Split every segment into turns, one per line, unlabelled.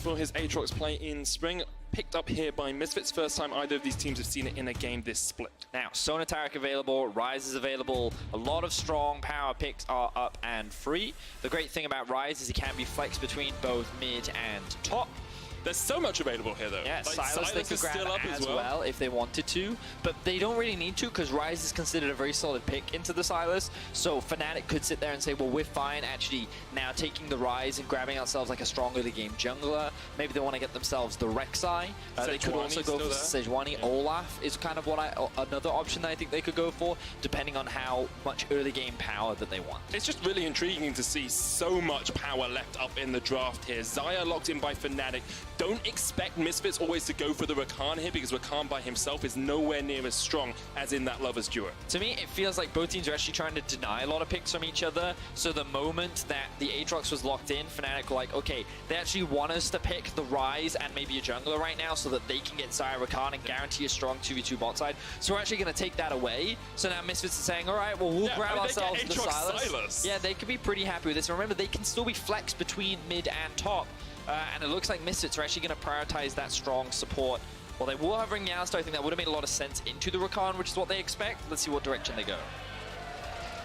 for his Aatrox play in spring. Picked up here by Misfits. First time either of these teams have seen it in a game this split.
Now, Sonatarek available, Ryze is available. A lot of strong power picks are up and free. The great thing about Ryze is he can be flexed between both mid and top.
There's so much available here, though.
Yeah,
like,
Silas they could grab
still up
as well if they wanted to, but they don't really need to because Ryze is considered a very solid pick into the Silas. So Fnatic could sit there and say, well, we're fine actually now taking the Ryze and grabbing ourselves like a strong early game jungler. Maybe they want to get themselves the Rek'Sai. They could also go for Sejuani. Yeah. Olaf is kind of another option that I think they could go for, depending on how much early game power that they want.
It's just really intriguing to see so much power left up in the draft here. Xayah locked in by Fnatic. Don't expect Misfits always to go for the Rakan here because Rakan by himself is nowhere near as strong as in that Lovers duo.
To me, it feels like both teams are actually trying to deny a lot of picks from each other. So the moment that the Aatrox was locked in, Fnatic were like, okay, they actually want us to pick the Ryze and maybe a jungler right now so that they can get Xayah Rakan and guarantee a strong 2v2 bot side. So we're actually going to take that away. So now Misfits are saying, all right, well, we'll grab ourselves the Silas. Yeah, they could be pretty happy with this. And remember, they can still be flexed between mid and top. And it looks like Misfits are actually going to prioritize that strong support. Well, they will have Ring Yasta. I think that would have made a lot of sense into the Rakan, which is what they expect. Let's see what direction they go.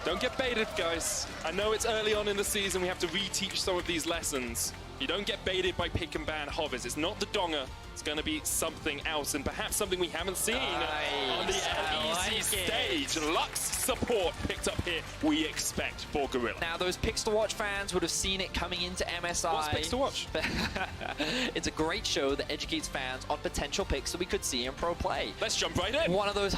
Don't get baited, guys. I know it's early on in the season. We have to reteach some of these lessons. You don't get baited by pick and ban hovers. It's not the Donga. It's going to be something else, and perhaps something we haven't seen on the LEC stage. Lux support picked up here, we expect, for Gorilla.
Now, those Picks to Watch fans would have seen it coming into MSI.
What's Picks to Watch?
It's a great show that educates fans on potential picks that we could see in pro play.
Let's jump right in.
One of those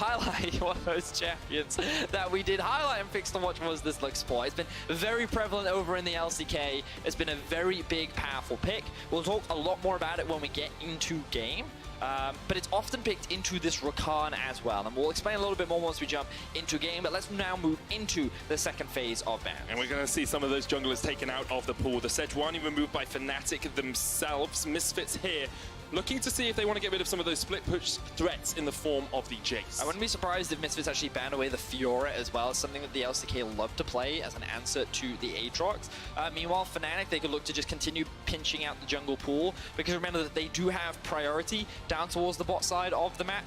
champions that we did highlight in Picks to Watch was this Lux support. It's been very prevalent over in the LCK. It's been a very big, powerful pick. We'll talk a lot more about it when we get into game. But it's often picked into this Rakan as well, and we'll explain a little bit more once we jump into game, but let's now move into the second phase of ban.
And we're going to see some of those junglers taken out of the pool. The Sejuani removed by Fnatic themselves. Misfits here looking to see if they want to get rid of some of those split push threats in the form of the Jace.
I wouldn't be surprised if Misfits actually banned away the Fiora as well. It's something that the LCK love to play as an answer to the Aatrox. Meanwhile, Fnatic, they could look to just continue pinching out the jungle pool, because remember that they do have priority down towards the bot side of the map.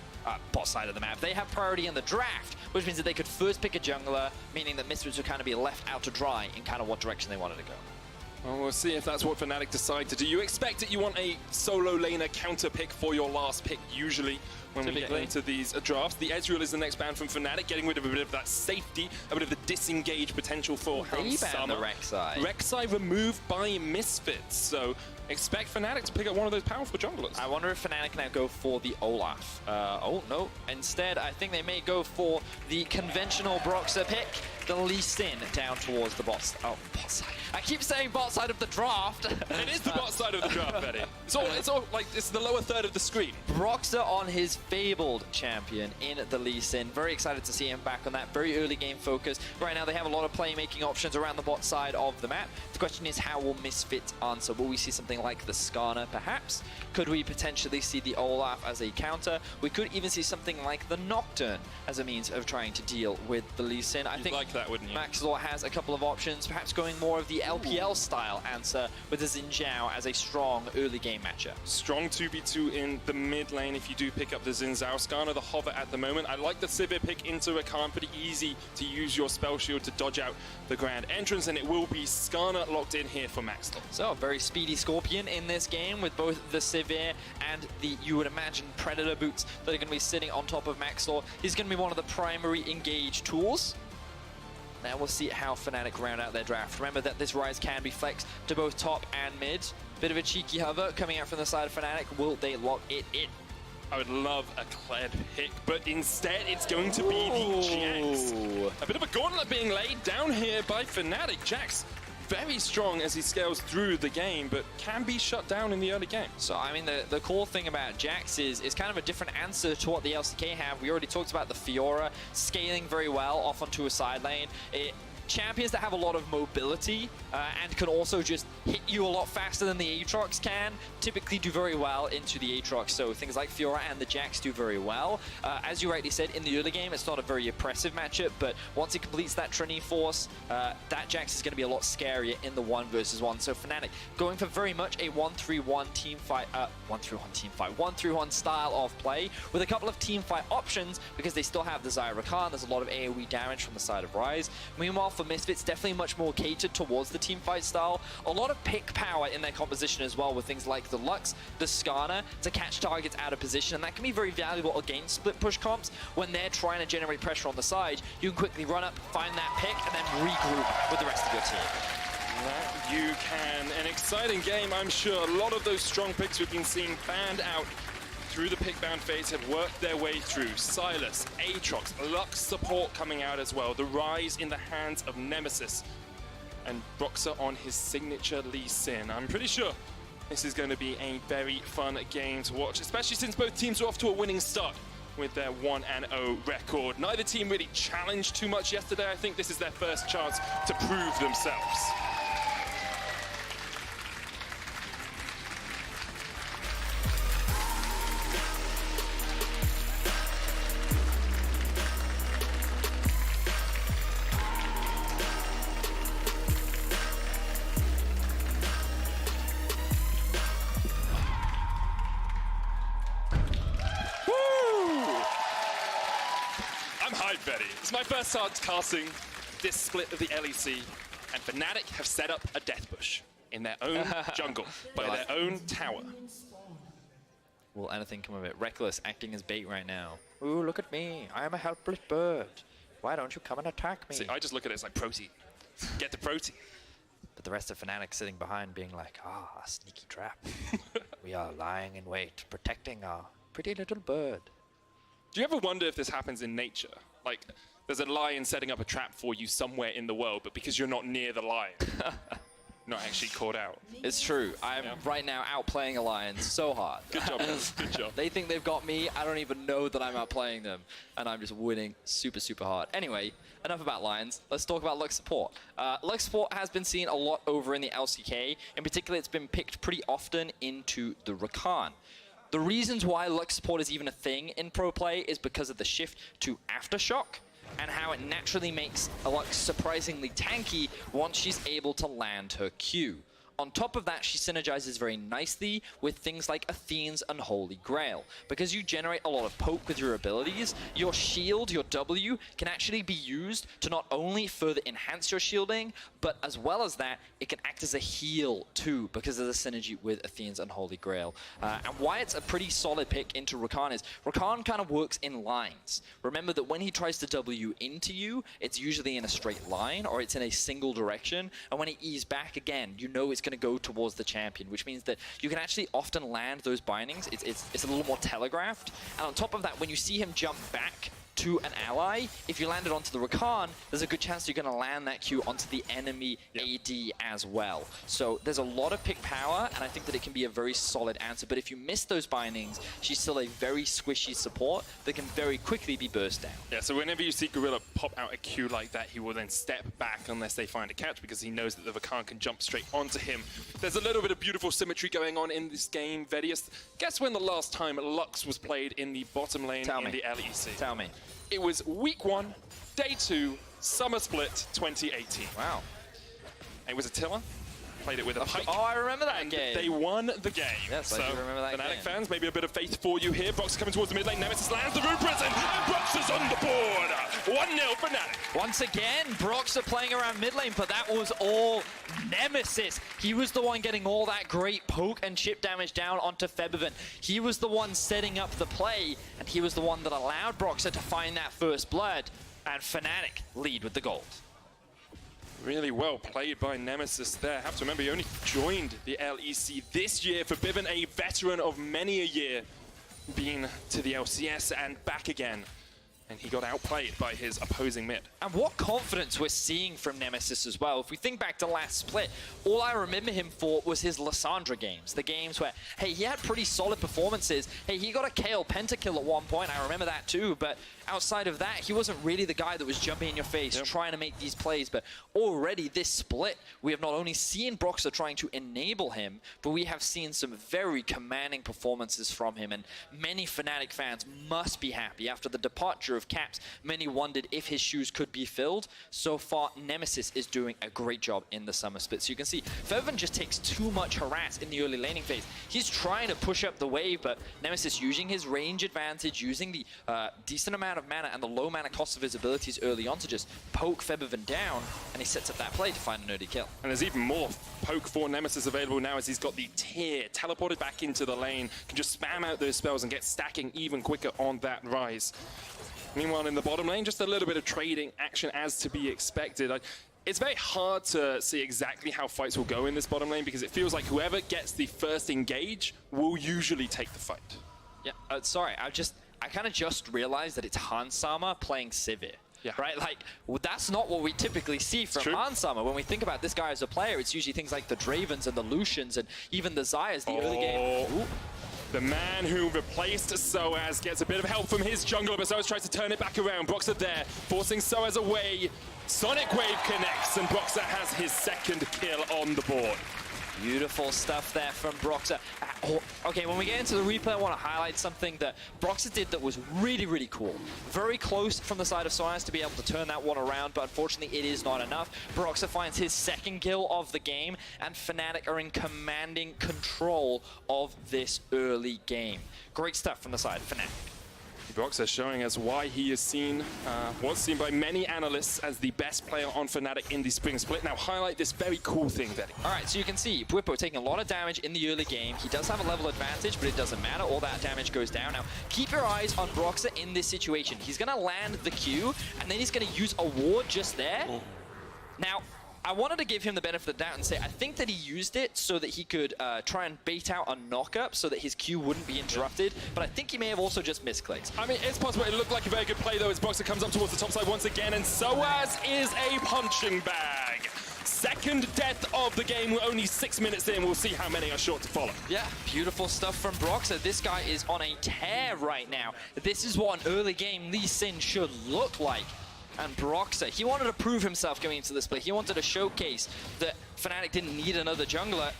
They have priority in the draft, which means that they could first pick a jungler, meaning that Misfits would kind of be left out to dry in kind of what direction they wanted to go.
Well, we'll see if that's what Fnatic decide to do. You expect it, you want a solo laner counter pick for your last pick, usually, when we get into these drafts. The Ezreal is the next ban from Fnatic, getting rid of a bit of that safety, a bit of the disengage potential for Hans Summer.
The Rek'Sai.
Rek'Sai removed by Misfits, so expect Fnatic to pick up one of those powerful junglers.
I wonder if Fnatic now go for the Olaf. Oh, no. Instead, I think they may go for the conventional Broxah pick, the Lee Sin down towards the bot side. I keep saying bot side of the draft.
It is the bot side of the draft, Betty. It's all like, it's the lower third of the screen.
Broxah on his fabled champion in the Lee Sin. Very excited to see him back on that very early game focus. Right now, they have a lot of playmaking options around the bot side of the map. The question is, how will Misfits answer? Will we see something like the Skarner, perhaps? Could we potentially see the Olaf as a counter? We could even see something like the Nocturne as a means of trying to deal with the Lee Sin. I think
like that, wouldn't you?
Maxlor has a couple of options, perhaps going more of the LPL style answer with the Xin Zhao as a strong early game matchup.
Strong 2v2 in the mid lane if you do pick up the Xin Zhao. Skarner the hover at the moment. I like the Sivir pick into Rakan. Pretty easy to use your spell shield to dodge out the grand entrance, and it will be Skarner locked in here for Maxlor.
So, a very speedy Scorpion in this game with both the Sivir and the, you would imagine, Predator boots that are going to be sitting on top of Maxlor. He's going to be one of the primary engage tools. Now we'll see how Fnatic round out their draft. Remember that this Ryze can be flexed to both top and mid. Bit of a cheeky hover coming out from the side of Fnatic. Will they lock it in?
I would love a Kled pick, but instead it's going to be the Jax. A bit of a gauntlet being laid down here by Fnatic. Jax very strong as he scales through the game, but can be shut down in the early game.
So, I mean, the cool thing about Jax is kind of a different answer to what the LCK have. We already talked about the Fiora scaling very well off onto a side lane. champions that have a lot of mobility and can also just hit you a lot faster than the Aatrox can typically do very well into the Aatrox. So things like Fiora and the Jax do very well. As you rightly said, in the early game, it's not a very oppressive matchup, but once it completes that Trinity Force, that Jax is going to be a lot scarier in the 1 versus 1. So Fnatic going for very much a 1-3-1 team fight, 1-3-1 style of play with a couple of team fight options because they still have the Zyra Rakan. There's a lot of AoE damage from the side of Ryze. Meanwhile, for Misfits, definitely much more catered towards the team fight style. A lot of pick power in their composition as well with things like the Lux, the Skarner to catch targets out of position, and that can be very valuable against split push comps when they're trying to generate pressure on the side. You can quickly run up, find that pick, and then regroup with the rest of your team.
That you can. An exciting game, I'm sure. A lot of those strong picks we've been seeing fanned out through the pick-bound phase have worked their way through. Sylas, Aatrox, Lux support coming out as well. The Rise in the hands of Nemesis. And Broxah on his signature Lee Sin. I'm pretty sure this is going to be a very fun game to watch, especially since both teams are off to a winning start with their 1-0 record. Neither team really challenged too much yesterday. I think this is their first chance to prove themselves. Betty. It's my first time casting this split of the LEC, and Fnatic have set up a death bush in their own jungle, by their own tower.
Will anything come of it? Reckless acting as bait right now. Ooh, look at me. I am a helpless bird. Why don't you come and attack me?
See, I just look at it as like protein. Get the protein.
But the rest of Fnatic sitting behind being like, a sneaky trap. We are lying in wait, protecting our pretty little bird.
Do you ever wonder if this happens in nature? Like, there's a lion setting up a trap for you somewhere in the world, but because you're not near the lion, not actually caught out.
It's true. I'm right now outplaying a lion so hard.
Good job, man. Good job.
They think they've got me. I don't even know that I'm outplaying them, and I'm just winning super, super hard. Anyway, enough about lions. Let's talk about Lux support. Lux support has been seen a lot over in the LCK. In particular, it's been picked pretty often into the Rakan. The reasons why Lux support is even a thing in pro play is because of the shift to Aftershock and how it naturally makes a Lux surprisingly tanky once she's able to land her Q. On top of that, she synergizes very nicely with things like Athene's Unholy Grail. Because you generate a lot of poke with your abilities, your shield, your W, can actually be used to not only further enhance your shielding, but as well as that, it can act as a heal too, because of the synergy with Athene's Unholy Grail. And why it's a pretty solid pick into Rakan is, Rakan kind of works in lines. Remember that when he tries to W into you, it's usually in a straight line, or it's in a single direction, and when he E's back again, you know it's going to go towards the champion, which means that you can actually often land those bindings. It's a little more telegraphed. And on top of that, when you see him jump back to an ally, if you land it onto the Rakan, there's a good chance you're going to land that Q onto the enemy AD as well. So there's a lot of pick power, and I think that it can be a very solid answer. But if you miss those bindings, she's still a very squishy support that can very quickly be burst down.
Yeah, so whenever you see Gorilla pop out a Q like that, he will then step back unless they find a catch, because he knows that the Rakan can jump straight onto him. There's a little bit of beautiful symmetry going on in this game. Vedius, guess when the last time Lux was played in the bottom lane in the LEC?
Tell me.
It was week 1, day 2, summer split 2018.
Wow.
It was Attila. Played it with a pike.
Oh, I remember that game.
They won the game.
Yes,
so,
I do remember that
Fnatic
game.
fans, maybe a bit of faith for you here. Broxah coming towards the mid lane. Nemesis lands the Rune Prison, and Broxah's on the board. 1-0 Fnatic.
Once again, Broxah playing around mid lane, but that was all Nemesis. He was the one getting all that great poke and chip damage down onto Febiven. He was the one setting up the play, and he was the one that allowed Broxah to find that first blood, and Fnatic lead with the gold.
Really well played by Nemesis there. Have to remember, he only joined the LEC this year. For Bivin, a veteran of many a year, been to the LCS and back again. and he got outplayed by his opposing mid.
And what confidence we're seeing from Nemesis as well. If we think back to last split, all I remember him for was his Lissandra games. The games where, hey, he had pretty solid performances. Hey, he got a KO pentakill at one point. I remember that too. But outside of that, he wasn't really the guy that was jumping in your face, trying to make these plays. But already this split, we have not only seen Broxah trying to enable him, but we have seen some very commanding performances from him. And many Fnatic fans must be happy. After the departure of Caps, many wondered if his shoes could be filled. So far, Nemesis is doing a great job in the summer split. So you can see, Feven just takes too much harass in the early laning phase. He's trying to push up the wave, but Nemesis using his range advantage, using the decent amount of mana and the low mana cost of his abilities early on to just poke Feven down, and he sets up that play to find an early kill.
And there's even more poke for Nemesis available now as he's got the tier teleported back into the lane, can just spam out those spells and get stacking even quicker on that rise. Meanwhile, in the bottom lane, just a little bit of trading action as to be expected. It's very hard to see exactly how fights will go in this bottom lane because it feels like whoever gets the first engage will usually take the fight.
Yeah, sorry, I kind of just realized that it's Hansama playing Sivir. Yeah. Right? Like, well, that's not what we typically see from Hansama. When we think about this guy as a player, it's usually things like the Dravens and the Lucians and even the Xayahs, the early game. Ooh.
The man who replaced Soaz gets a bit of help from his jungler, but Soaz tries to turn it back around. Broxah there, forcing Soaz away. Sonic Wave connects, and Broxah has his second kill on the board.
Beautiful stuff there from Broxah. Okay, when we get into the replay, I want to highlight something that Broxah did that was really, really cool. Very close from the side of Soaz to be able to turn that one around, but unfortunately it is not enough. Broxah finds his second kill of the game, and Fnatic are in commanding control of this early game. Great stuff from the side of Fnatic.
Broxah showing us why he is seen, was seen by many analysts as the best player on Fnatic in the spring split. Now highlight this very cool thing, Betty.
All right, so you can see Bwipo taking a lot of damage in the early game. He does have a level advantage, but it doesn't matter. All that damage goes down. Now, keep your eyes on Broxah in this situation. He's going to land the Q, and then he's going to use a ward just there. Oh. Now, I wanted to give him the benefit of the doubt and say I think that he used it so that he could try and bait out a knock-up so that his Q wouldn't be interrupted, but I think he may have also just misclicked.
I mean, it's possible. It looked like a very good play, though, as Broxah comes up towards the top side once again, and Soaz is a punching bag. Second death of the game. We're only 6 minutes in. We'll see how many are short to follow.
Yeah, beautiful stuff from Broxah. This guy is on a tear right now. This is what an early game Lee Sin should look like. And Broxah, he wanted to prove himself going into this play. He wanted to showcase that Fnatic didn't need another jungler.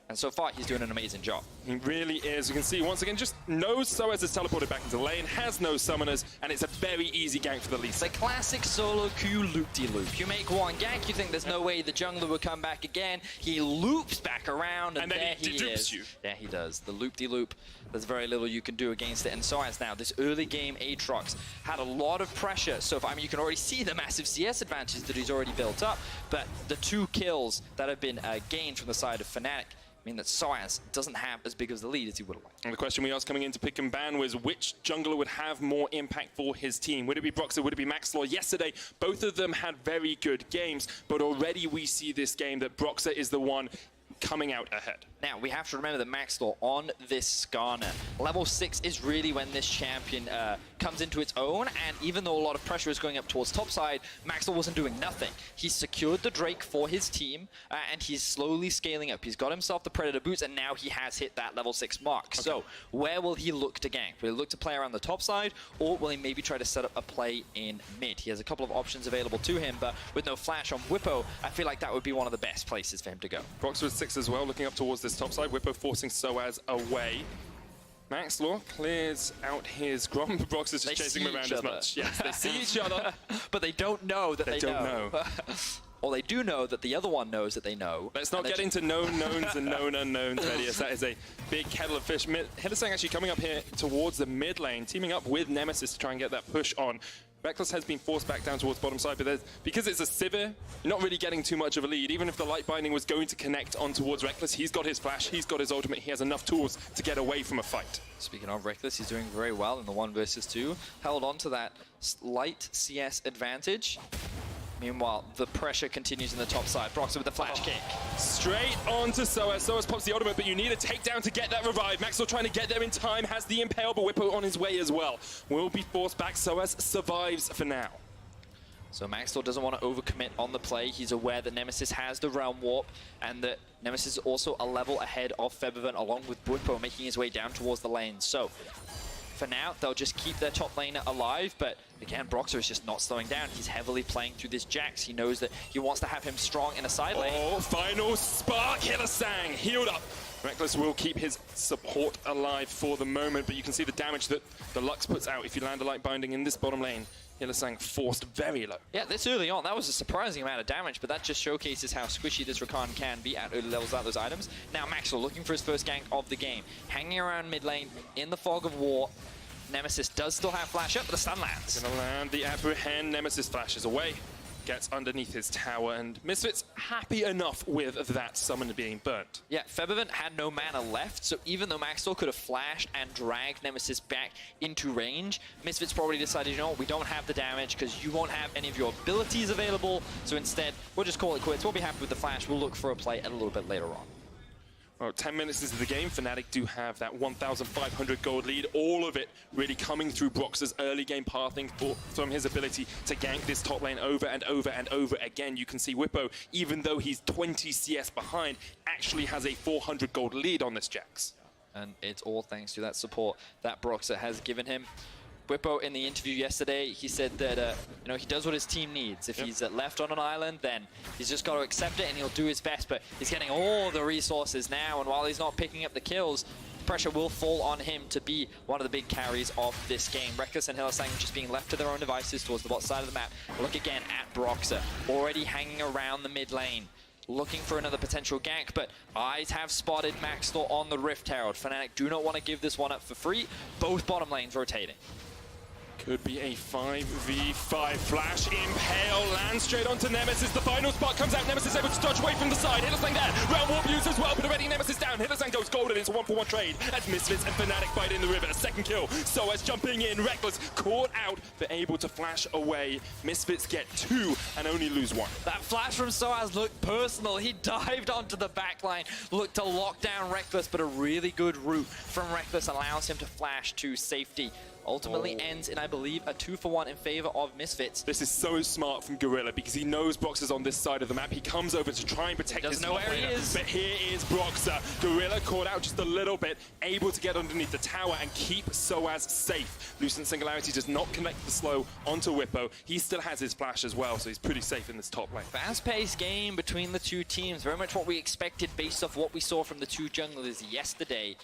And so far, he's doing an amazing job.
He really is. You can see, once again, just knows Soaz is teleported back into the lane, has no summoners, and it's a very easy gank for the LEC.
It's a classic solo Q loop-de-loop. You make one gank, you think there's no way the jungler will come back again. He loops back around, and there he is. You. Yeah, he does. The loop-de-loop, there's very little you can do against it. And Soaz now, this early game Aatrox had a lot of pressure. So, I mean, you can already see the massive CS advantage that he's already built up. But the 2 kills that have been gained from the side of Fnatic mean that Soaz doesn't have as big of the lead as he would have liked.
And the question we asked coming into Pick and Ban was which jungler would have more impact for his team? Would it be Broxah? Would it be Maxlor? Yesterday, both of them had very good games, but already we see this game that Broxah is the one coming out ahead.
Now, we have to remember that Maxlor on this Skarner, level 6 is really when this champion comes into its own, and even though a lot of pressure is going up towards topside, Maxlor wasn't doing nothing. He secured the Drake for his team, and he's slowly scaling up. He's got himself the Predator boots, and now he has hit that level 6 mark. Okay. So, where will he look to gank? Will he look to play around the top side, or will he maybe try to set up a play in mid? He has a couple of options available to him, but with no flash on Bwipo, I feel like that would be one of the best places for him to go.
Broxah with 6 as well, looking up towards this top side. Bwipo forcing Soaz away. Maxlor clears out his Grom. Broxah's just chasing him around as much. Yes, they see each other.
But they don't know that they don't know. Or they do know that the other one knows that they know.
Let's not get into known knowns and known unknowns, Medius. That is a big kettle of fish. Hylissang actually coming up here towards the mid lane, teaming up with Nemesis to try and get that push on. Rekkles has been forced back down towards bottom side, but because it's a Sivir, you're not really getting too much of a lead. Even if the Light Binding was going to connect on towards Rekkles, he's got his flash, he's got his ultimate, he has enough tools to get away from a fight.
Speaking of Rekkles, he's doing very well in the 1 versus 2. Held on to that light CS advantage. Meanwhile, the pressure continues in the top side. Broxer with the flash kick.
Straight onto Soaz. Soaz pops the ultimate, but you need a takedown to get that revive. Maxwell trying to get there in time, has the impale, but Whippo on his way as well. Will be forced back. Soaz survives for now.
So Maxwell doesn't want to overcommit on the play. He's aware that Nemesis has the Realm Warp, and that Nemesis is also a level ahead of Featherven, along with Whippo making his way down towards the lane. So for now, they'll just keep their top laner alive, but again, Broxer is just not slowing down. He's heavily playing through this Jax. He knows that he wants to have him strong in a side lane.
Oh, final spark! Hillisang healed up. Reckless will keep his support alive for the moment, but you can see the damage that the Lux puts out if you land a light binding in this bottom lane. Hillisang forced very low.
Yeah, this early on, that was a surprising amount of damage, but that just showcases how squishy this Rakan can be at early levels without those items. Now Maxwell looking for his first gank of the game. Hanging around mid lane in the fog of war. Nemesis does still have flash up, but the stun lands.
Gonna land the apprehend. Nemesis flashes away. Gets underneath his tower, and Misfits happy enough with that summon being burnt.
Yeah, Featherven had no mana left, so even though Maxwell could have flashed and dragged Nemesis back into range, Misfits probably decided, you know what, we don't have the damage because you won't have any of your abilities available, so instead, we'll just call it quits. We'll be happy with the flash. We'll look for a play a little bit later on.
Well, 10 minutes into the game, Fnatic do have that 1,500 gold lead. All of it really coming through Brox's early game pathing from his ability to gank this top lane over and over and over again. You can see Whippo, even though he's 20 CS behind, actually has a 400 gold lead on this Jax.
And it's all thanks to that support that Broxer has given him. Whippo, in the interview yesterday, he said that you know, he does what his team needs. If he's left on an island, then he's just got to accept it and he'll do his best. But he's getting all the resources now, and while he's not picking up the kills, pressure will fall on him to be one of the big carries of this game. Reckless and Hillisang just being left to their own devices towards the bot side of the map. Look again at Broxer, already hanging around the mid lane, looking for another potential gank, but eyes have spotted Maxwell on the Rift Herald. Fnatic do not want to give this one up for free. Both bottom lanes rotating.
Could be a 5v5 flash. Impale lands straight onto Nemesis. The final spot comes out. Nemesis able to dodge away from the side. Hillisang there. Realm Warp used as well, but already Nemesis down. Hillisang goes golden. It's a 1-for-1 trade as Misfits and Fnatic fight in the river. Second kill. Soaz jumping in. Reckless caught out, but able to flash away. Misfits get 2 and only lose 1.
That flash from Soaz looked personal. He dived onto the backline, looked to lock down Reckless, but a really good route from Reckless allows him to flash to safety. Ultimately ends in, I believe, a 2-for-1 in favor of Misfits.
This is so smart from Gorilla because he knows Broxer's on this side of the map. He comes over to try and protect his top laner. But here is Broxer. Gorilla caught out just a little bit, able to get underneath the tower and keep Soaz safe. Lucent Singularity does not connect the slow onto Whippo. He still has his flash as well, so he's pretty safe in this top lane.
Fast-paced game between the two teams. Very much what we expected based off what we saw from the two junglers yesterday.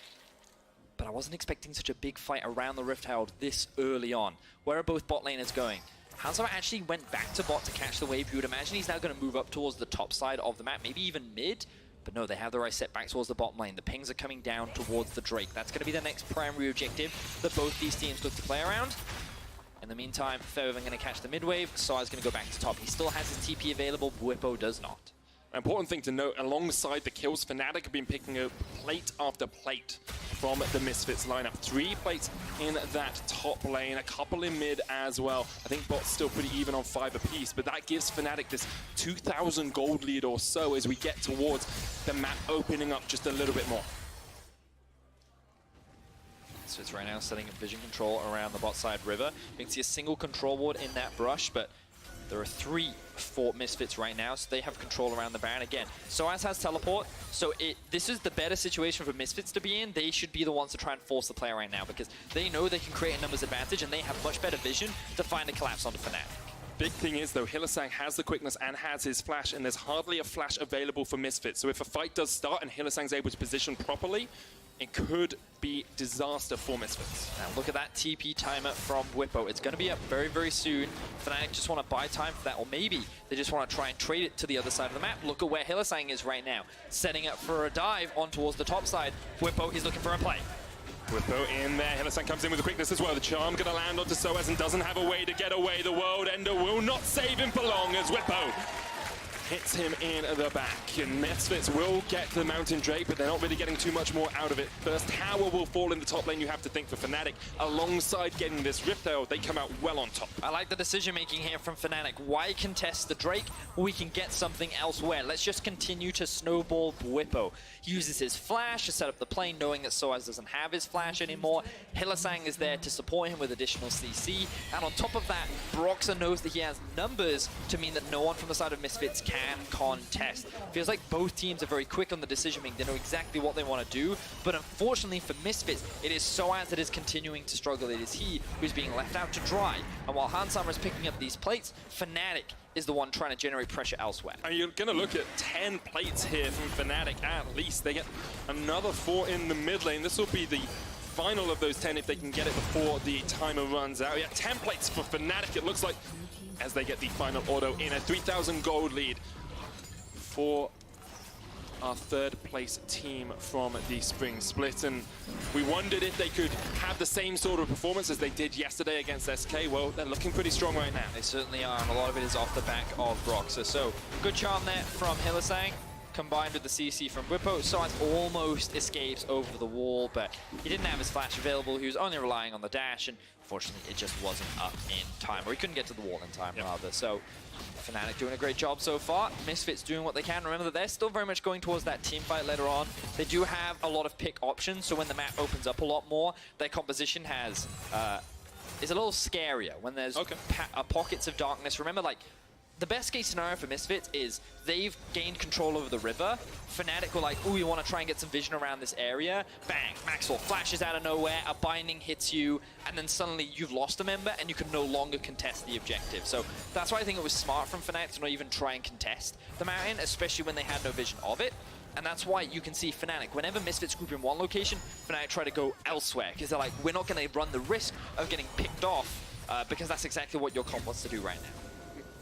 But I wasn't expecting such a big fight around the Rift Herald this early on. Where are both bot laners going? Hanzo actually went back to bot to catch the wave. You would imagine he's now going to move up towards the top side of the map, maybe even mid. But no, they have their eyes set back towards the bottom lane. The pings are coming down towards the Drake. That's going to be the next primary objective that both these teams look to play around. In the meantime, Featherven going to catch the mid wave. Soaz going to go back to top. He still has his TP available. Whippo does not.
An important thing to note, alongside the kills, Fnatic have been picking up plate after plate from the Misfits lineup. 3 plates in that top lane, a couple in mid as well. I think bot's still pretty even on 5 apiece, but that gives Fnatic this 2,000 gold lead or so as we get towards the map opening up just a little bit more.
Misfits right now setting a vision control around the bot side river. You can see a single control ward in that brush, but there are 3 for Misfits right now, so they have control around the Baron again. Soaz has teleport, so this is the better situation for Misfits to be in. They should be the ones to try and force the play right now because they know they can create a numbers advantage and they have much better vision to find a collapse onto Fnatic.
Big thing is, though, Hillisang has the quickness and has his flash, and there's hardly a flash available for Misfits. So if a fight does start and Hillisang's able to position properly, it could be disaster for Misfits.
Now look at that TP timer from Whippo. It's going to be up very, very soon. Fnatic just want to buy time for that, or maybe they just want to try and trade it to the other side of the map. Look at where Hillisang is right now, setting up for a dive on towards the top side. Whippo is looking for a play.
Whippo in there. Hillisang comes in with the quickness as well. The charm going to land onto Soaz and doesn't have a way to get away. The World Ender will not save him for long as Whippo hits him in the back. And Misfits will get the Mountain Drake, but they're not really getting too much more out of it. First tower will fall in the top lane, you have to think, for Fnatic. Alongside getting this Rift Tail, they come out well on top.
I like the decision making here from Fnatic. Why contest the Drake? We can get something elsewhere. Let's just continue to snowball Bwipo. He uses his flash to set up the plane, knowing that Soaz doesn't have his flash anymore. Hylissang is there to support him with additional CC. And on top of that, Broxah knows that he has numbers to mean that no one from the side of Misfits can contest. Feels like both teams are very quick on the decision making. They know exactly what they want to do. But unfortunately for Misfits, it is Soaz that is continuing to struggle. It is he who's being left out to dry. And while Hansammer is picking up these plates, Fnatic is the one trying to generate pressure elsewhere.
And you're going to look at 10 plates here from Fnatic at least. They get another 4 in the mid lane. This will be the final of those 10 if they can get it before the timer runs out. Yeah, 10 plates for Fnatic, it looks like, as they get the final auto in. A 3,000 gold lead for our third place team from the spring split. And we wondered if they could have the same sort of performance as they did yesterday against SK. Well, they're looking pretty strong right now.
They certainly are, and a lot of it is off the back of Broxah. So good charm there from Hylissang, combined with the CC from Bwipo. Soaz almost escapes over the wall, but he didn't have his flash available. He was only relying on the dash, and unfortunately it just wasn't up in time, or he couldn't get to the wall in time, rather. So Fnatic doing a great job so far. Misfits doing what they can. Remember that they're still very much going towards that team fight later on. They do have a lot of pick options, so when the map opens up a lot more, their composition has is a little scarier when there's pockets of darkness. Remember, like, the best case scenario for Misfits is they've gained control over the river. Fnatic were like, ooh, you want to try and get some vision around this area. Bang, Maxwell flashes out of nowhere, a binding hits you, and then suddenly you've lost a member and you can no longer contest the objective. So that's why I think it was smart from Fnatic to not even try and contest the mountain, especially when they had no vision of it. And that's why you can see Fnatic, whenever Misfits group in one location, Fnatic try to go elsewhere, because they're like, we're not going to run the risk of getting picked off, because that's exactly what your comp wants to do right now.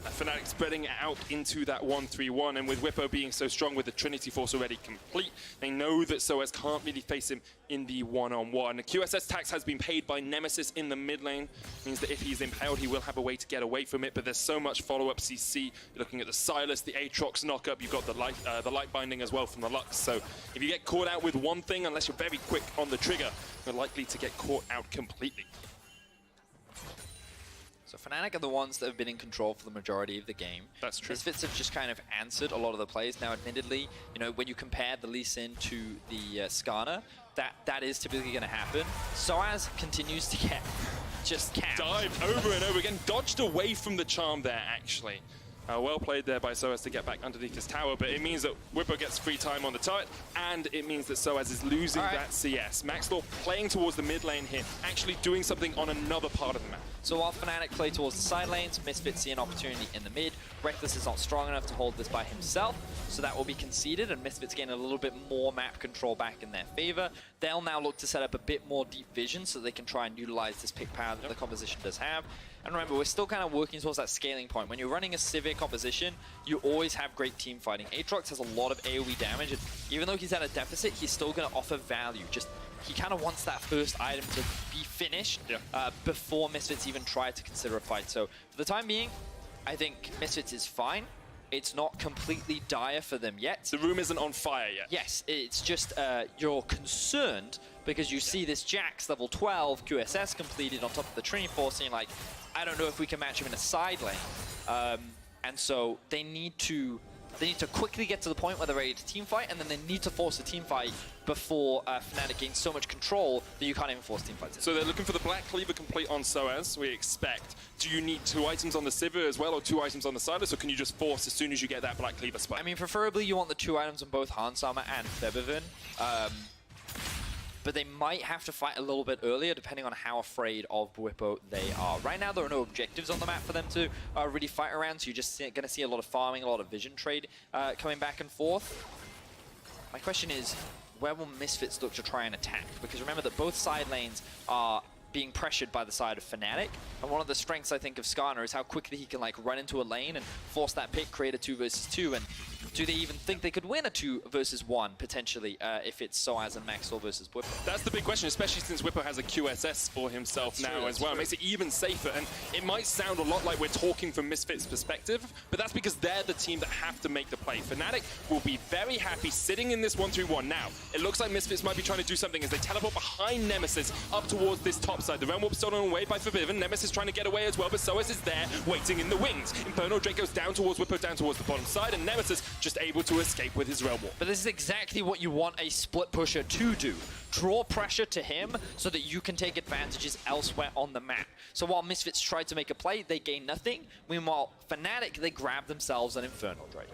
Fnatic spreading out into that 1-3-1, and with Bwipo being so strong with the Trinity Force already complete, they know that Soaz can't really face him in the one-on-one. The QSS tax has been paid by Nemesis in the mid lane, means that if he's impaled, he will have a way to get away from it, but there's so much follow-up CC. You're looking at the Silas, the Aatrox knock-up, you've got the light binding as well from the Lux, so if you get caught out with one thing, unless you're very quick on the trigger, you're likely to get caught out completely.
So Fnatic are the ones that have been in control for the majority of the game.
That's true.
Misfits have just kind of answered a lot of the plays. Now, admittedly, you know, when you compare the Lee Sin to the Skarner, that is typically going to happen. Soaz continues to get just capped.
Dived over and over again, dodged away from the charm there, actually. Well played there by Soaz to get back underneath his tower, but it means that Bwipo gets free time on the turret, and it means that Soaz is losing that CS. Maxwell playing towards the mid lane here, actually doing something on another part of the map.
So while Fnatic play towards the side lanes, Misfits see an opportunity in the mid. Reckless is not strong enough to hold this by himself, so that will be conceded, and Misfits gain a little bit more map control back in their favor. They'll now look to set up a bit more deep vision so they can try and utilize this pick power that the composition does have. And remember, we're still kind of working towards that scaling point. When you're running a severe composition, you always have great team fighting. Aatrox has a lot of AoE damage, and even though he's at a deficit, he's still going to offer value. Just, he kind of wants that first item to be finished before Misfits even try to consider a fight. So for the time being, I think Misfits is fine. It's not completely dire for them yet.
The room isn't on fire yet.
Yes, it's just you're concerned because you see this Jax level 12 QSS completed on top of the Trinity Force, and you're like, I don't know if we can match him in a side lane. And so they need to quickly get to the point where they're ready to team fight, and then they need to force a team fight before Fnatic gains so much control that you can't even force team fights.
So they're looking for the Black Cleaver complete on Soaz, we expect. Do you need 2 items on the Sivir as well, or 2 items on the Silas, or can you just force as soon as you get that Black Cleaver spike?
I mean, preferably you want the 2 items on both Hansammer and Febiven. But they might have to fight a little bit earlier, depending on how afraid of Bwipo they are. Right now, there are no objectives on the map for them to really fight around, so you're just going to see a lot of farming, a lot of vision trade coming back and forth. My question is, where will Misfits look to try and attack? Because remember that both side lanes are being pressured by the side of Fnatic, and one of the strengths, I think, of Skarner is how quickly he can like run into a lane and force that pick, create a 2 versus 2, and do they even think they could win a 2 versus 1 potentially if it's Soaz and Maxwell versus Whippo?
That's the big question, especially since Whippo has a QSS for himself now as well. It makes it even safer, and it might sound a lot like we're talking from Misfits' perspective, but that's because they're the team that have to make the play. Fnatic will be very happy sitting in this 1-3-1 now. It looks like Misfits might be trying to do something as they teleport behind Nemesis up towards this top side. The Realm Warp stolen away by Forbidden. Nemesis trying to get away as well, but Soaz is there waiting in the wings. Inferno Drake goes down towards Whippo, down towards the bottom side, and Nemesis just able to escape with his Realm Warp.
But this is exactly what you want a split pusher to do. Draw pressure to him so that you can take advantages elsewhere on the map. So while Misfits tried to make a play, they gain nothing. Meanwhile, Fnatic, they grab themselves an Infernal Drake.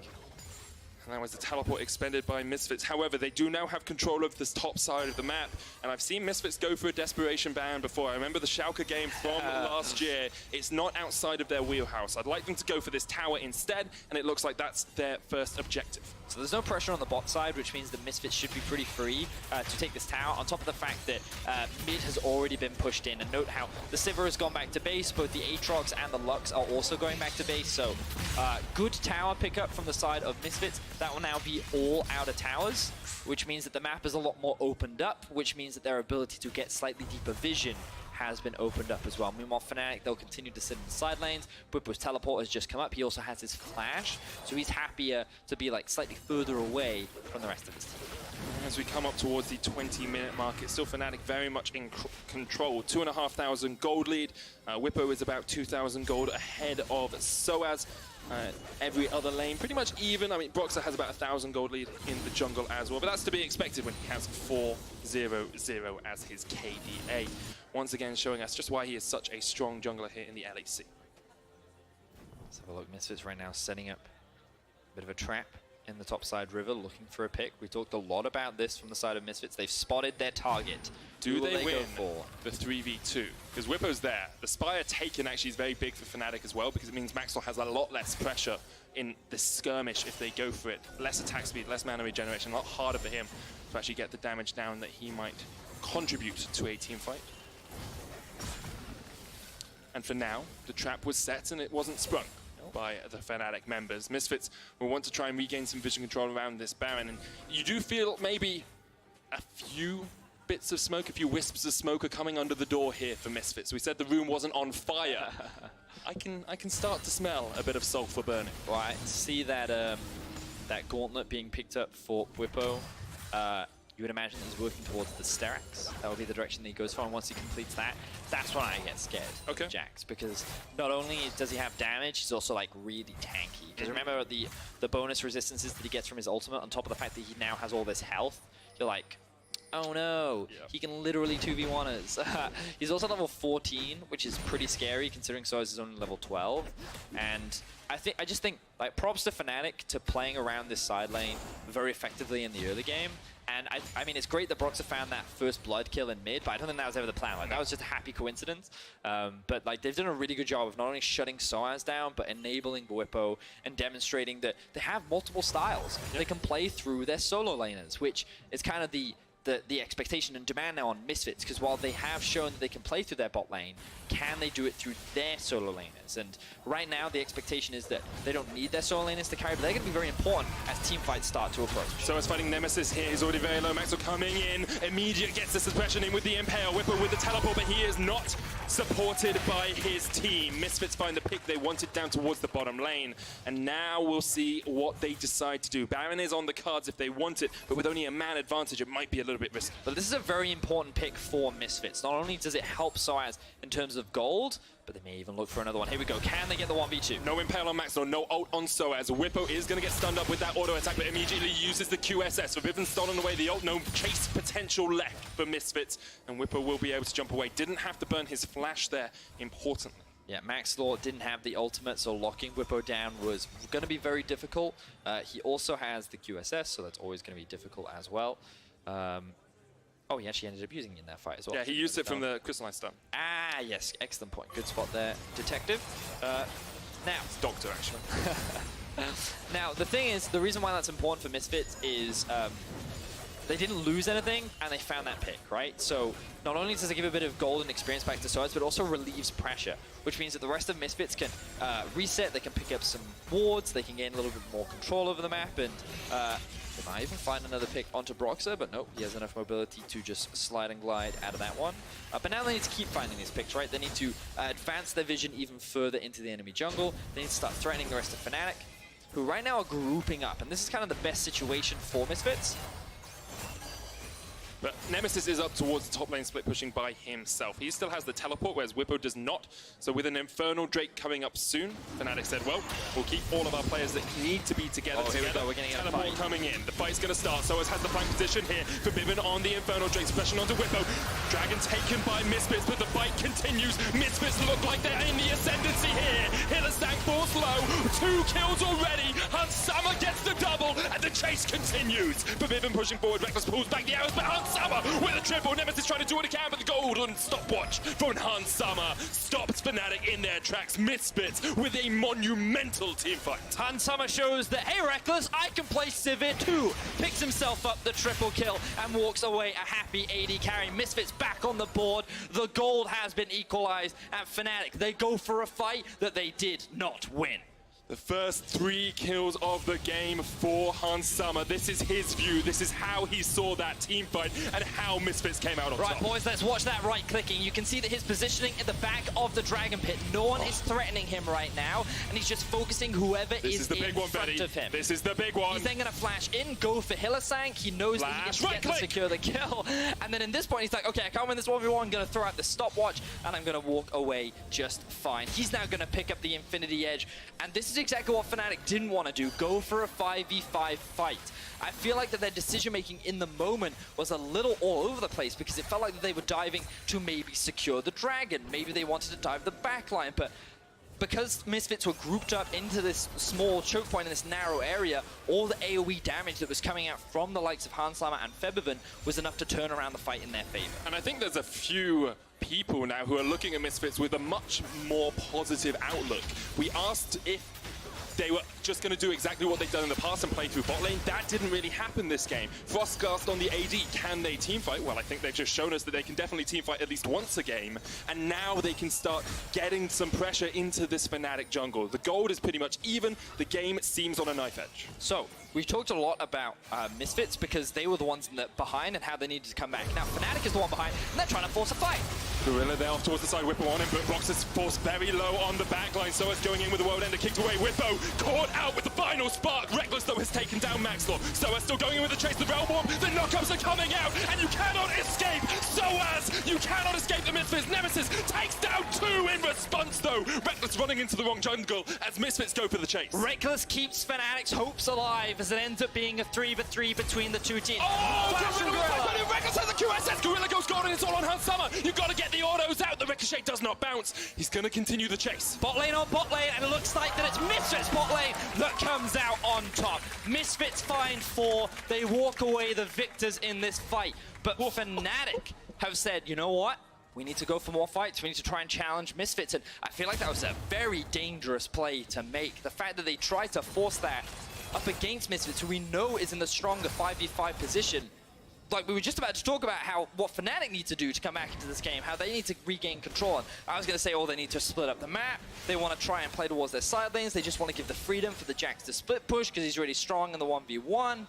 And that was the teleport expended by Misfits. However, they do now have control of this top side of the map. And I've seen Misfits go for a desperation ban before. I remember the Schalke game from last year. It's not outside of their wheelhouse. I'd like them to go for this tower instead, and it looks like that's their first objective.
So there's no pressure on the bot side, which means the Misfits should be pretty free to take this tower, on top of the fact that mid has already been pushed in. And note how the Sivir has gone back to base, both the Aatrox and the Lux are also going back to base. So good tower pickup from the side of Misfits. That will now be all outer towers, which means that the map is a lot more opened up, which means that their ability to get slightly deeper vision has been opened up as well. Meanwhile, Fnatic, they'll continue to sit in the side lanes. Whippo's teleport has just come up. He also has his flash, so he's happier to be like slightly further away from the rest of his team.
As we come up towards the 20-minute mark, it's still Fnatic very much in control. 2,500 gold lead. Whippo is about 2,000 gold ahead of Soaz. Every other lane pretty much even. I mean, Broxah has about 1,000 gold lead in the jungle as well, but that's to be expected when he has 4-0-0 as his KDA. Once again showing us just why he is such a strong jungler here in the LEC.
Let's have a look. Misfits right now setting up a bit of a trap in the top side river, looking for a pick. We talked a lot about this from the side of Misfits. They've spotted their target.
Do they win the 3v2? Because Whippo's there. The Spire taken actually is very big for Fnatic as well, because it means Maxwell has a lot less pressure in this skirmish if they go for it. Less attack speed, less mana regeneration, a lot harder for him to actually get the damage down that he might contribute to a team fight. And for now, the trap was set and it wasn't sprung by the Fnatic members. Misfits will want to try and regain some vision control around this Baron, and you do feel maybe a few bits of smoke, a few wisps of smoke are coming under the door here for Misfits. We said the room wasn't on fire. I can start to smell a bit of sulfur burning.
Right, see that that gauntlet being picked up for Whippo. You would imagine he's working towards the Steraks. That would be the direction that he goes for, and once he completes that, that's when I get scared of Jax, because not only does he have damage, he's also like really tanky. Because remember the bonus resistances that he gets from his ultimate, on top of the fact that he now has all this health, you're like, oh no, he can literally 2v1 us. He's also level 14, which is pretty scary considering Soaz is only level 12. And I just think like props to Fnatic to playing around this side lane very effectively in the early game. And I mean, it's great that Broxah found that first blood kill in mid, but I don't think that was ever the plan. Like, that was just a happy coincidence. But like, they've done a really good job of not only shutting Soaz down, but enabling Whippo and demonstrating that they have multiple styles. They can play through their solo laners, which is kind of the expectation and demand now on Misfits, because while they have shown that they can play through their bot lane, can they do it through their solo laners? And right now the expectation is that they don't need their solo laners to carry, but they're going to be very important as team fights start to approach.
So as fighting Nemesis here, he's already very low. Maxwell coming in, immediate gets the suppression in with the Impale. Whippo with the teleport, but he is not supported by his team. Misfits find the pick they wanted down towards the bottom lane, and now we'll see what they decide to do. Baron is on the cards if they want it, but with only a man advantage, it might be a little bit risky.
But this is a very important pick for Misfits. Not only does it help Soaz in terms of gold, but they may even look for another one. Here we go. Can they get the 1v2?
No Impale on Maxwell, no ult on Soaz. Whippo is going to get stunned up with that auto attack, but immediately uses the QSS. Forbidden stolen away the ult. No chase potential left for Misfits, and Whippo will be able to jump away. Didn't have to burn his flash there, importantly.
Yeah, Maxwell didn't have the ultimate, so locking Whippo down was going to be very difficult. He also has the QSS, so that's always going to be difficult as well. Oh, he actually ended up using it in that fight as well.
Yeah, he used it from the Crystalline Stun.
Ah, yes. Excellent point. Good spot there. Detective. Now.
It's Doctor, actually.
Now, the thing is, the reason why that's important for Misfits is they didn't lose anything, and they found that pick, right? So not only does it give a bit of gold and experience back to Swords, but also relieves pressure, which means that the rest of Misfits can reset, they can pick up some wards, they can gain a little bit more control over the map, and they might even find another pick onto Broxer, but nope, he has enough mobility to just slide and glide out of that one. But now they need to keep finding these picks, right? They need to advance their vision even further into the enemy jungle. They need to start threatening the rest of Fnatic, who right now are grouping up, and this is kind of the best situation for Misfits.
But Nemesis is up towards the top lane split, pushing by himself. He still has the teleport, whereas Whippo does not. So with an Infernal Drake coming up soon, Fnatic said, well, we'll keep all of our players that need to be together.
Here we go, we're getting a
teleport
fight.
coming in. The fight's going to start. Soaz has the flank position here. Forbidden on the Infernal Drake, splashing onto Whippo. Dragon taken by Misfits, but the fight continues. Misfits look like they're in the ascendancy here. Hillestank falls low. 2 kills already. Hansama gets the double, and the chase continues. Forbidden pushing forward. Reckless pulls back the arrows, but Hansama with a triple. Nemesis trying to do what he can, but the golden stopwatch from Hansama stops Fnatic in their tracks. Misfits with a monumental team fight.
Hansama shows that, hey Reckless, I can play Sivir too. Picks himself up the triple kill and walks away a happy AD carry. Misfits back on the board. The gold has been equalized, and Fnatic, they go for a fight that they did not win.
The first 3 kills of the game for Hansama. This is his view. This is how he saw that team fight and how Misfits came out on top.
Right, boys, let's watch that right-clicking. You can see that his positioning in the back of the Dragon Pit. No one is threatening him right now, and he's just focusing whoever is in front of him.
This is the big one.
He's then going to flash in, go for Hillestank. He knows that he gets to get to secure the kill. And then in this point, he's like, okay, I can't win this 1v1. I'm going to throw out the stopwatch, and I'm going to walk away just fine. He's now going to pick up the Infinity Edge, and this is exactly what Fnatic didn't want to do, go for a 5v5 fight. I feel like that their decision-making in the moment was a little all over the place because it felt like that they were diving to maybe secure the dragon. Maybe they wanted to dive the backline, but because Misfits were grouped up into this small choke point in this narrow area, all the AoE damage that was coming out from the likes of Hansama and Febiven was enough to turn around the fight in their favor.
And I think there's a few people now who are looking at Misfits with a much more positive outlook. We asked if they were just going to do exactly what they've done in the past and play through bot lane. That didn't really happen this game. Frostcast on the AD, can they teamfight? Well, I think they've just shown us that they can definitely teamfight at least once a game, and now they can start getting some pressure into this Fnatic jungle. The gold is pretty much even. The game seems on a knife edge.
So, we've talked a lot about Misfits because they were the ones in the behind and how they needed to come back. Now, Fnatic is the one behind, and they're trying to force a fight.
Gorilla there off towards the side, Whippo on him, but Brox is forced very low on the backline. Soaz going in with the world ender, kicked away. Whippo caught out with the final spark. Reckless, though, has taken down Maxlaw. Soaz still going in with the chase, the Realm Warp. The knockups are coming out, and you cannot escape Soaz! You cannot escape the Misfits. Nemesis takes down 2 in response, though. Reckless running into the wrong jungle as Misfits go for the chase.
Reckless keeps Fnatic's hopes alive as it ends up being a 3v3 between the two teams.
Oh, Reckless has a QSS. Gorilla goes golden, it's all on Hansama. You've got to get the autos out. The ricochet does not bounce. He's going to continue the chase.
Bot lane on bot lane, and it looks like that it's Misfits bot lane that comes out on top. Misfits find 4. They walk away the victors in this fight. But Fnatic have said, you know what? We need to go for more fights. We need to try and challenge Misfits. And I feel like that was a very dangerous play to make. The fact that they tried to force that up against Misfits, who we know is in the stronger 5v5 position. Like, we were just about to talk about what Fnatic need to do to come back into this game, how they need to regain control. And I was going to say, they need to split up the map. They want to try and play towards their side lanes. They just want to give the freedom for the Jax to split push because he's really strong in the 1v1.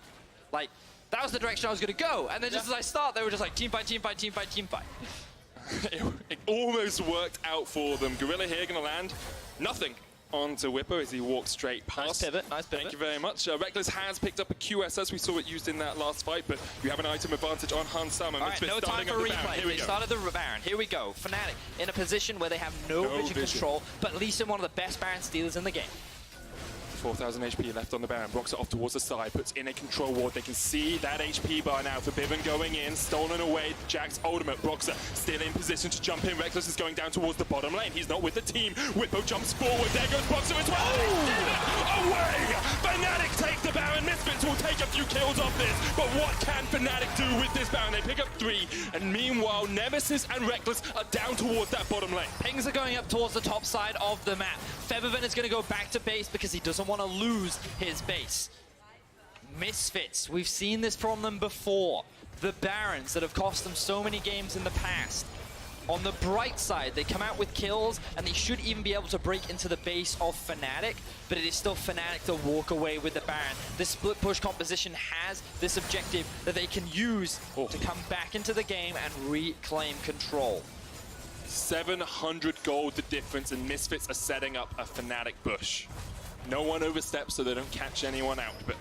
Like, that was the direction I was going to go. And then just as I start, they were just like, team fight, team fight, team fight, team fight.
It almost worked out for them. Gorilla here going to land nothing onto Whippo as he walks straight past.
Nice pivot, nice pivot.
Thank you very much. Reckless has picked up a QSS. We saw it used in that last fight, but you have an item advantage on Hansama.
All right, no time for replay. They started the Baron. Here we go. Fnatic in a position where they have no vision control, but at least in one of the best Baron stealers in the game.
4,000 HP left on the Baron. Broxer off towards the side, puts in a control ward. They can see that HP bar now. Forbidden going in, stolen away. Jack's ultimate. Broxer still in position to jump in. Reckless is going down towards the bottom lane. He's not with the team. Whippo jumps forward. There goes Broxer as well. Oh! Away! Fnatic take the Baron. Misfits will take a few kills off this. But what can Fnatic do with this Baron? They pick up 3. And meanwhile, Nemesis and Reckless are down towards that bottom lane.
Pings are going up towards the top side of the map. Febiven is going to go back to base because he doesn't want to lose his base. Misfits, we've seen this from them before. The Barons that have cost them so many games in the past. On the bright side, they come out with kills, and they should even be able to break into the base of Fnatic, but it is still Fnatic to walk away with the Baron. This split push composition has this objective that they can use to come back into the game and reclaim control.
700 gold the difference, and Misfits are setting up a Fnatic bush. No one oversteps so they don't catch anyone out, but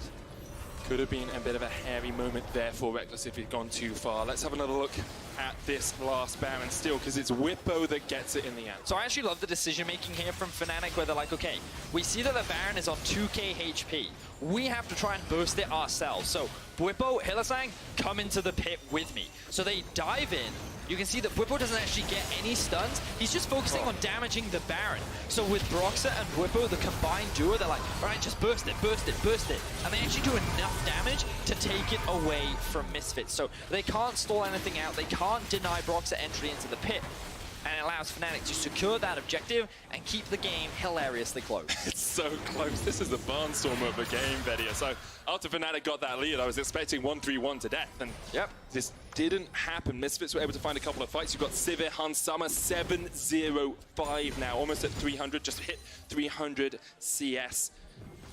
could have been a bit of a hairy moment there for Reckless if he'd gone too far. Let's have another look at this last Baron still, because it's Whippo that gets it in the end.
So I actually love the decision-making here from Fnatic, where they're like, okay, we see that the Baron is on 2k HP. We have to try and burst it ourselves. So Whippo, Hylissang, come into the pit with me. So they dive in. You can see that Whippo doesn't actually get any stuns. He's just focusing on damaging the Baron. So with Broxah and Whippo, the combined duo, they're like, all right, just burst it, burst it, burst it. And they actually do enough damage to take it away from Misfits. So they can't stall anything out. They can't deny Broxah entry into the pit. And it allows Fnatic to secure that objective and keep the game hilariously close.
It's so close. This is the barnstormer of a game, Vedia. So after Fnatic got that lead, I was expecting 1-3-1 to death. And this didn't happen. Misfits were able to find a couple of fights. You've got Sivir, Hans Summer, 7-0-5 now. Almost at 300, just hit 300 CS.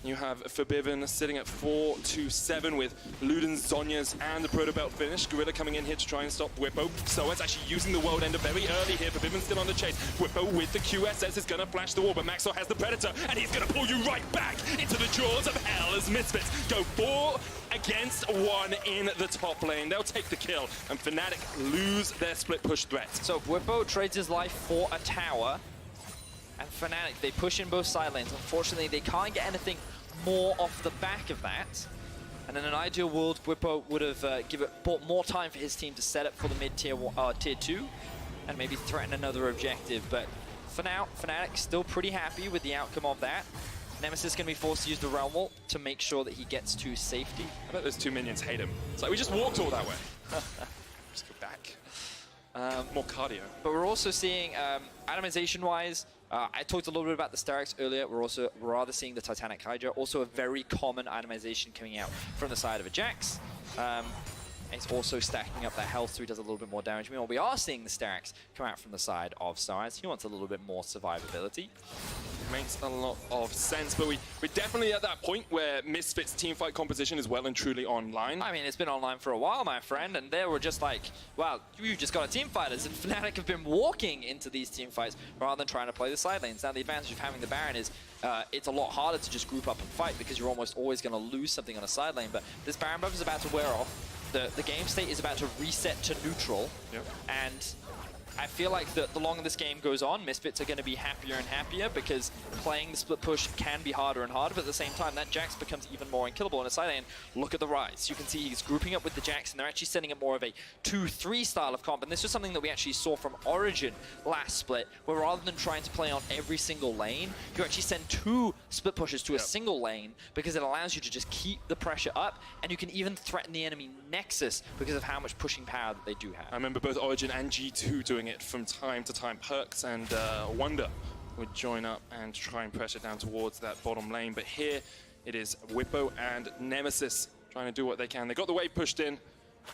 You have Forbidden sitting at 4-2-7 with Luden, Zhonya's, and the Proto Belt finish. Gorilla coming in here to try and stop Whippo. So it's actually using the World Ender very early here. Forbidden still on the chase. Whippo with the QSS is going to flash the wall, but Maxwell has the Predator, and he's going to pull you right back into the jaws of hell as Misfits go 4 against 1 in the top lane. They'll take the kill, and Fnatic lose their split push threat.
So Whippo trades his life for a tower, and Fnatic, they push in both side lanes. Unfortunately, they can't get anything more off the back of that. And in an ideal world, Whippo would have bought more time for his team to set up for the mid-tier tier 2 and maybe threaten another objective. But for now, Fnatic still pretty happy with the outcome of that. Nemesis is going to be forced to use the Realm Wall to make sure that he gets to safety.
I bet those two minions hate him. It's like, we just walked all that way. Just go back. More cardio.
But we're also seeing, itemization-wise, I talked a little bit about the Sterak's earlier. We're rather seeing the Titanic Hydra, also a very common itemization coming out from the side of a Jax. It's also stacking up that health, so he does a little bit more damage. Meanwhile, we are seeing the Sterak's come out from the side of Stars. He wants a little bit more survivability.
Makes a lot of sense, but we're definitely at that point where Misfits teamfight composition is well and truly online.
I mean, it's been online for a while, my friend, and they were just like, well, you just got a team fighters, and Fnatic have been walking into these team fights rather than trying to play the side lanes. Now, the advantage of having the Baron is it's a lot harder to just group up and fight because you're almost always going to lose something on a side lane, but this Baron buff is about to wear off. The game state is about to reset to neutral, and I feel like the longer this game goes on, Misfits are going to be happier and happier because playing the split push can be harder and harder, but at the same time, that Jax becomes even more unkillable in a side lane. Look at the Rise. You can see he's grouping up with the Jax, and they're actually setting up more of a 2-3 style of comp, and this is something that we actually saw from Origin last split, where rather than trying to play on every single lane, you actually send 2 split pushes to a single lane because it allows you to just keep the pressure up, and you can even threaten the enemy Nexus because of how much pushing power that they do have.
I remember both Origin and G2 doing it from time to time. Perks and Wonder would join up and try and pressure down towards that bottom lane, but here it is Whippo and Nemesis trying to do what they can. They got the wave pushed in,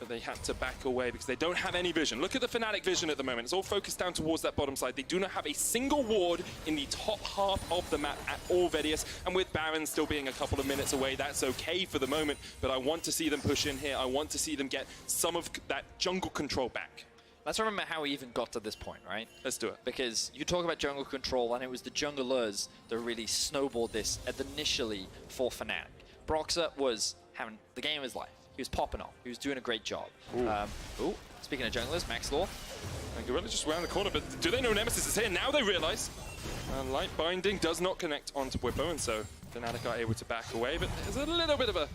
but they had to back away because they don't have any vision. Look at the Fnatic vision at the moment. It's all focused down towards that bottom side. They do not have a single ward in the top half of the map at all, Vedius. And with Baron still being a couple of minutes away, that's okay for the moment. But I want to see them push in here. I want to see them get some of that jungle control back.
Let's remember how we even got to this point, right?
Let's do it.
Because you talk about jungle control, and it was the junglers that really snowballed this initially for Fnatic. Broxah was having the game of his life. He was popping off. He was doing a great job. Speaking of junglers, Max Law.
And Gorilla just around the corner, but do they know Nemesis is here? Now they realize. Light Binding does not connect onto Whippo, and so Fnatic are able to back away, but there's a little bit of a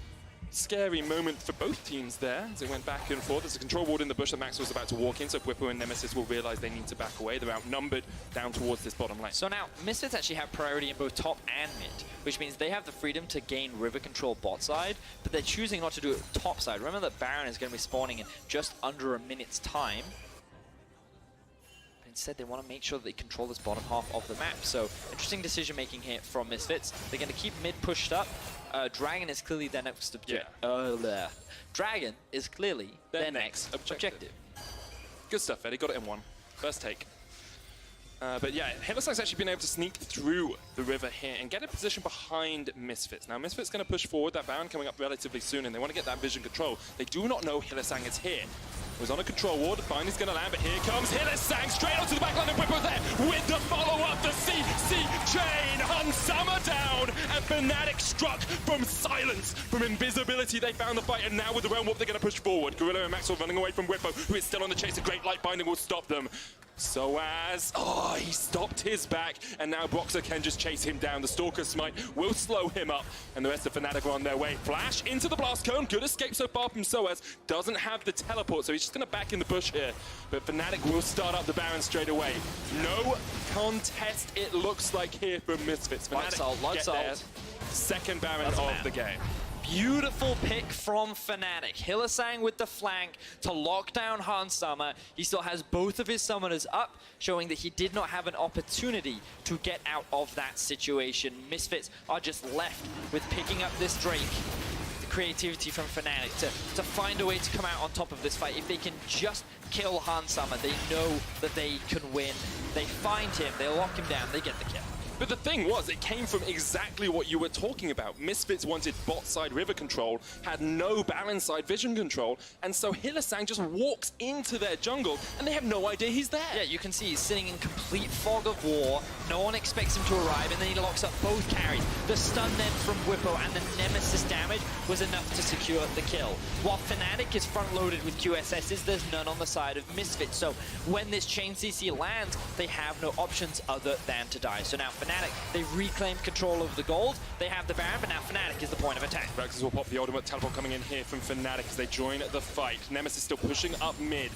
scary moment for both teams there as it went back and forth. There's a control ward in the bush that Max was about to walk in, so Whippo and Nemesis will realize they need to back away. They're outnumbered down towards this bottom lane.
So now, Misfits actually have priority in both top and mid, which means they have the freedom to gain river control bot side, but they're choosing not to do it top side. Remember that Baron is going to be spawning in just under a minute's time. instead they want to make sure that they control this bottom half of the map. So interesting decision making here from Misfits. They're going to keep mid pushed up. Dragon is clearly their next objective. Dragon is clearly their next objective.
Good stuff, Eddie. Got it in one. First take. But yeah, LEC's actually been able to sneak through the river here and get a position behind Misfits. Now, Misfits going to push forward. That Baron coming up relatively soon, and they want to get that vision control. They do not know LEC is here. It was on a control ward. Finally's going to land, but here comes LEC straight onto the backline, and Whippo's there with the follow-up. The CC chain. Hansama down, and Fnatic struck from silence, from invisibility. They found the fight, and now with the realm warp, they're going to push forward. Gorilla and Maxwell running away from Whippo, who is still on the chase. A great light binding will stop them. So as, he stopped his back, and now Boxer can just chase him down. The Stalker Smite will slow him up, and the rest of Fnatic are on their way. Flash into the blast cone, good escape so far from Soaz. Doesn't have the teleport, so he's just gonna back in the bush here. But Fnatic will start up the Baron straight away. No contest, it looks like here from Misfits. Fnatic get their second Baron of the game.
Beautiful pick from Fnatic. Hylissang with the flank to lock down Hansama. He still has both of his summoners up, showing that he did not have an opportunity to get out of that situation. Misfits are just left with picking up this Drake. The creativity from Fnatic to find a way to come out on top of this fight. If they can just kill Hansama, they know that they can win. They find him, they lock him down, they get the kill.
But the thing was, it came from exactly what you were talking about. Misfits wanted bot side river control, had no Baron side vision control, and so Hylissang just walks into their jungle, and they have no idea he's there.
Yeah, you can see he's sitting in complete fog of war. No one expects him to arrive, and then he locks up both carries. The stun then from Whippo and the Nemesis damage was enough to secure the kill. While Fnatic is front-loaded with QSSs, there's none on the side of Misfits. So when this chain CC lands, they have no options other than to die. So now Fnatic, they reclaim control of the gold. They have the Baron, but now Fnatic is the point of attack.
Rexes will pop the ultimate teleport coming in here from Fnatic as they join the fight. Nemesis still pushing up mid.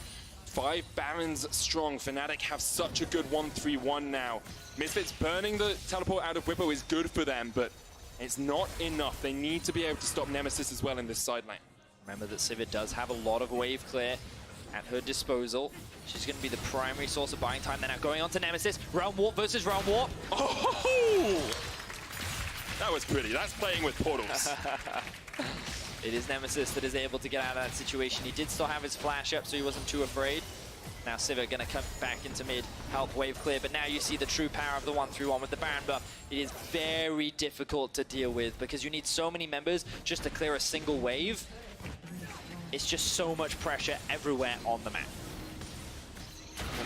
5 Barons strong. Fnatic have such a good 1-3-1 now. Misfits burning the teleport out of Whippo is good for them, but it's not enough. They need to be able to stop Nemesis as well in this side lane.
Remember that Sivir does have a lot of wave clear at her disposal. She's going to be the primary source of buying time. They're now going on to Nemesis. Realm Warp versus Realm Warp.
Oh! That was pretty. That's playing with portals.
It is Nemesis that is able to get out of that situation. He did still have his flash up, so he wasn't too afraid. Now Sivir going to come back into mid, help wave clear, but now you see the true power of the 1-3-1 with the Baron buff. It is very difficult to deal with because you need so many members just to clear a single wave. It's just so much pressure everywhere on the map.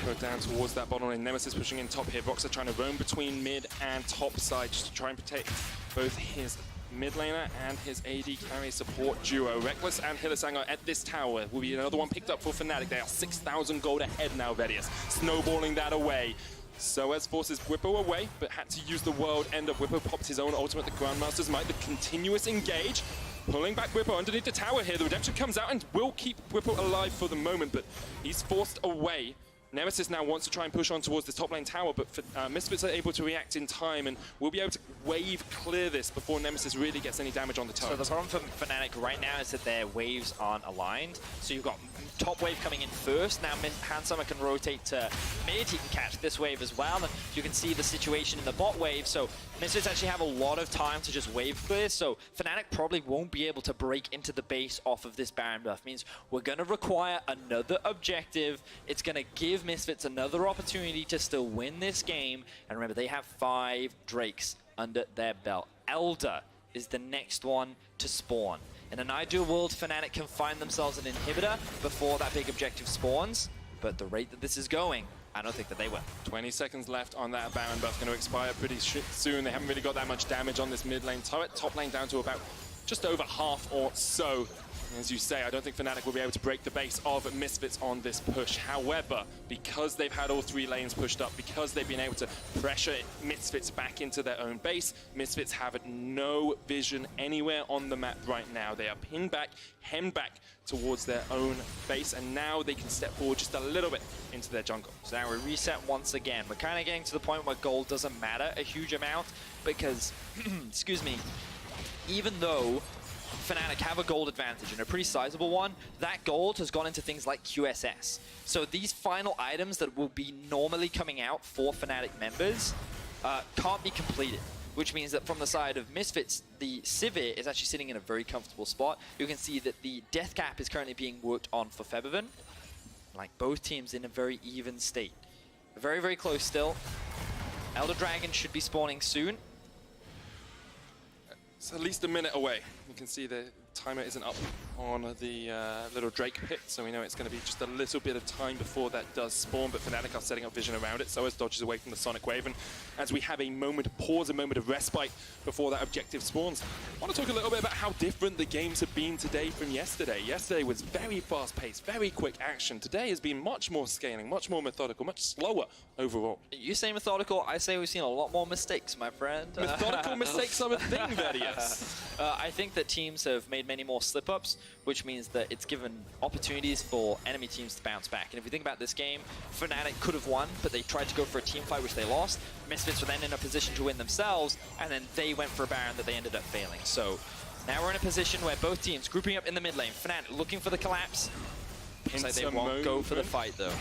Go down towards that bottom lane. Nemesis pushing in top here. Boxer trying to roam between mid and top side just to try and protect both his mid laner and his AD carry support duo. Reckless and Hylissang are at this tower. Will be another one picked up for Fnatic. They are 6,000 gold ahead now, Vedius. Snowballing that away. Soaz forces Whippo away, but had to use the world end of Whippo. Popped his own ultimate, the Grandmaster's Might. The continuous engage. Pulling back Whippo underneath the tower here. The redemption comes out and will keep Whippo alive for the moment, but he's forced away. Nemesis now wants to try and push on towards the top lane tower, but Misfits are able to react in time and will be able to wave clear this before Nemesis really gets any damage on the turret.
So the problem for Fnatic right now is that their waves aren't aligned. So you've got top wave coming in first. Now Hansama can rotate to mid. He can catch this wave as well. And you can see the situation in the bot wave. So Misfits actually have a lot of time to just wave clear. So Fnatic probably won't be able to break into the base off of this Baron buff. Means we're going to require another objective. It's going to give Misfits another opportunity to still win this game. And remember, they have 5 Drakes under their belt. Elder is the next one to spawn. In an ideal world, Fnatic can find themselves an inhibitor before that big objective spawns. But the rate that this is going, I don't think that they will.
20 seconds left on that Baron buff. Going to expire pretty soon. They haven't really got that much damage on this mid lane turret. Top lane down to about just over half or so. As you say, I don't think Fnatic will be able to break the base of Misfits on this push. However, because they've had all 3 lanes pushed up, because they've been able to pressure Misfits back into their own base, Misfits have no vision anywhere on the map right now. They are pinned back, hemmed back towards their own base, and now they can step forward just a little bit into their jungle.
So now we reset once again. We're kind of getting to the point where gold doesn't matter a huge amount because, excuse me, even though Fnatic have a gold advantage, and a pretty sizable one. That gold has gone into things like QSS. So these final items that will be normally coming out for Fnatic members can't be completed, which means that from the side of Misfits, the Sivir is actually sitting in a very comfortable spot. You can see that the death cap is currently being worked on for Febiven. Like, both teams in a very even state. Very, very close still. Elder Dragon should be spawning soon.
It's at least a minute away. You can see the timer isn't up on the little Drake pit, so we know it's going to be just a little bit of time before that does spawn, but Fnatic are setting up vision around it, so as dodges away from the Sonic Wave, and as we have a moment of pause, a moment of respite before that objective spawns. I want to talk a little bit about how different the games have been today from yesterday. Yesterday was very fast-paced, very quick action. Today has been much more scaling, much more methodical, much slower overall.
You say methodical, I say we've seen a lot more mistakes, my friend.
Methodical mistakes are a thing, Vedius.
I think that teams have made many more slip-ups, which means that it's given opportunities for enemy teams to bounce back. And if you think about this game, Fnatic could have won, but they tried to go for a team fight, which they lost. Misfits were then in a position to win themselves, and then they went for a Baron that they ended up failing. So now we're in a position where both teams grouping up in the mid lane. Fnatic looking for the collapse. Looks like they won't go for the fight, though.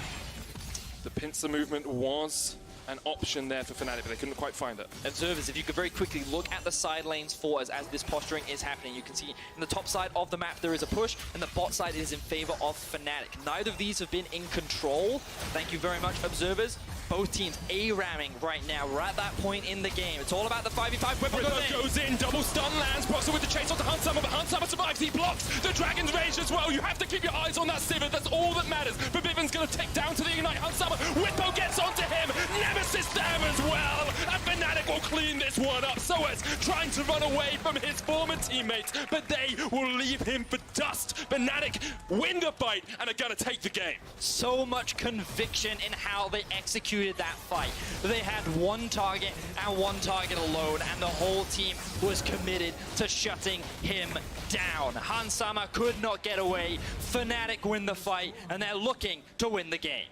The pincer movement was an option there for Fnatic, but they couldn't quite find it.
Observers, if you could very quickly look at the side lanes for us as this posturing is happening, you can see in the top side of the map there is a push, and the bot side is in favor of Fnatic. Neither of these have been in control. Thank you very much, observers. Both teams A-ramming right now. We're at that point in the game. It's all about the 5v5.
Whipple goes in, double stun lands, Proxer with the chase onto Hunsummer, but Hunsummer survives, he blocks the Dragon's Rage as well. You have to keep your eyes on that Sivir, that's all that matters. But Viven's gonna take down to the Ignite, Hunsummer, Whippo gets onto him, Nemesis there as well, and Fnatic will clean this one up. Soaz trying to run away from his former teammates, but they will leave him for dust. Fnatic win the fight and are gonna take the game.
So much conviction in how they executed that fight. They had one target and one target alone, and the whole team was committed to shutting him down. Hansama could not get away. Fnatic win the fight, and they're looking to win the game.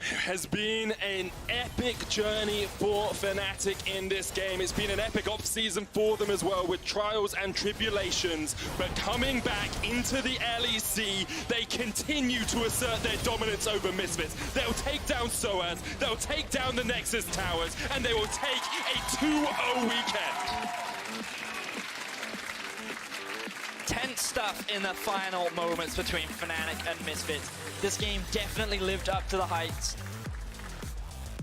Has been an epic journey for Fnatic in this game. It's been an epic off-season for them as well, with trials and tribulations. But coming back into the LEC, they continue to assert their dominance over Misfits. They'll take down Soaz, they'll take down the Nexus Towers, and they will take a 2-0 weekend.
Tense stuff in the final moments between Fnatic and Misfits. This game definitely lived up to the heights.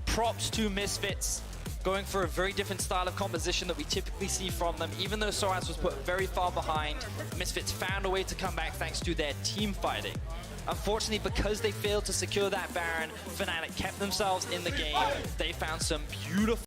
Props to Misfits, going for a very different style of composition that we typically see from them. Even though Soaz was put very far behind, Misfits found a way to come back thanks to their team fighting. Unfortunately, because they failed to secure that Baron, Fnatic kept themselves in the game. They found some beautiful